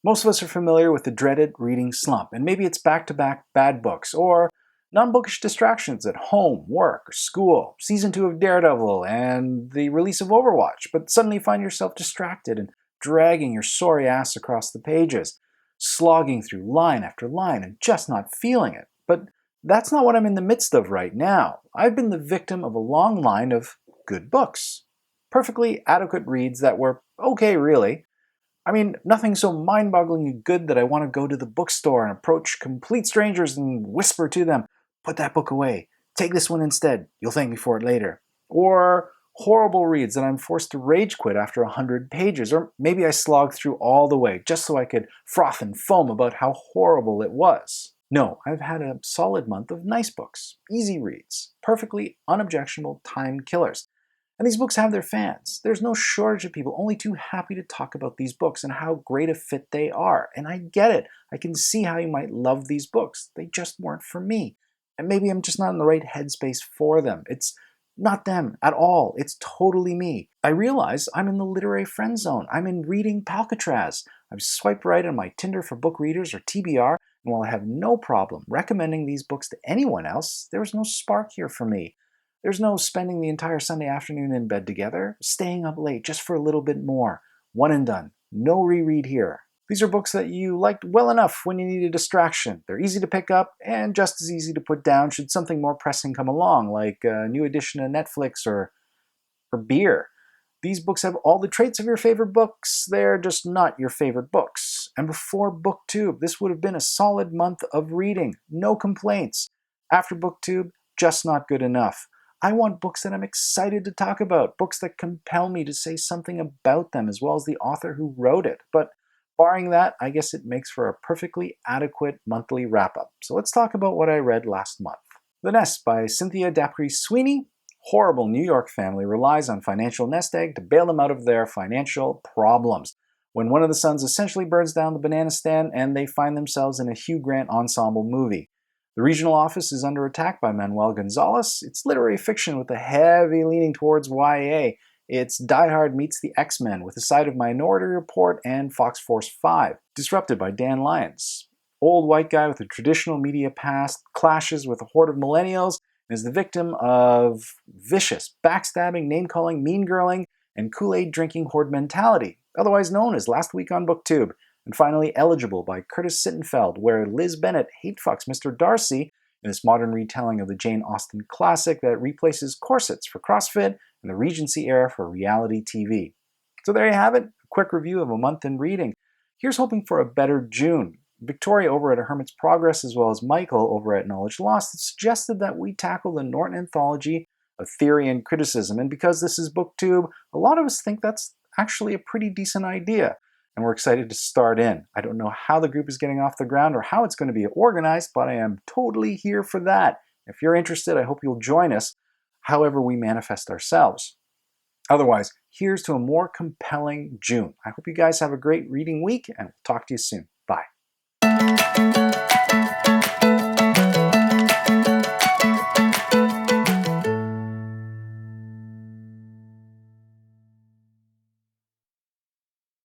Most of us are familiar with the dreaded reading slump, and maybe it's back-to-back bad books or non-bookish distractions at home, work, or school, season 2 of Daredevil, and the release of Overwatch, but suddenly find yourself distracted and dragging your sorry ass across the pages, slogging through line after line and just not feeling it. But that's not what I'm in the midst of right now. I've been the victim of a long line of good books. Perfectly adequate reads that were okay, really. I mean, nothing so mind-bogglingly good that I want to go to the bookstore and approach complete strangers and whisper to them, "Put that book away. Take this one instead. You'll thank me for it later." Or horrible reads that I'm forced to rage quit after 100 pages, or maybe I slog through all the way just so I could froth and foam about how horrible it was. No, I've had a solid month of nice books, easy reads, perfectly unobjectionable time killers. And these books have their fans. There's no shortage of people only too happy to talk about these books and how great a fit they are. And I get it. I can see how you might love these books. They just weren't for me. And maybe I'm just not in the right headspace for them. It's not them at all. It's totally me. I realize I'm in the literary friend zone. I'm in reading Palcatraz. I've swiped right on my Tinder for book readers or TBR, and while I have no problem recommending these books to anyone else, there was no spark here for me. There's no spending the entire Sunday afternoon in bed together, staying up late just for a little bit more. One and done. No reread here. These are books that you liked well enough when you need a distraction. They're easy to pick up and just as easy to put down should something more pressing come along, like a new edition of Netflix or beer. These books have all the traits of your favorite books. They're just not your favorite books. And before BookTube, this would have been a solid month of reading. No complaints. After BookTube, just not good enough. I want books that I'm excited to talk about, books that compel me to say something about them as well as the author who wrote it. But barring that, I guess it makes for a perfectly adequate monthly wrap-up. So let's talk about what I read last month. The Nest by Cynthia D'Aprix Sweeney. Horrible New York family relies on financial nest egg to bail them out of their financial problems. When one of the sons essentially burns down the banana stand and they find themselves in a Hugh Grant ensemble movie. The regional office is under attack by Manuel Gonzalez. It's literary fiction with a heavy leaning towards YA. It's Die Hard meets the X-Men with a side of Minority Report and Fox Force 5. Disrupted by Dan Lyons. Old white guy with a traditional media past clashes with a horde of millennials and is the victim of vicious, backstabbing, name-calling, mean-girling, and Kool-Aid drinking horde mentality, otherwise known as Last Week on BookTube. And finally, Eligible by Curtis Sittenfeld, where Liz Bennett hate-fucks Mr. Darcy in this modern retelling of the Jane Austen classic that replaces corsets for CrossFit and the Regency era for reality TV. So there you have it, a quick review of a month in reading. Here's hoping for a better June. Victoria over at A Hermit's Progress, as well as Michael over at Knowledge Lost, suggested that we tackle the Norton anthology of theory and criticism, and because this is BookTube, a lot of us think that's actually a pretty decent idea. And we're excited to start in. I don't know how the group is getting off the ground or how it's going to be organized, but I am totally here for that. If you're interested, I hope you'll join us, however we manifest ourselves. Otherwise, here's to a more compelling June. I hope you guys have a great reading week, and we'll talk to you soon.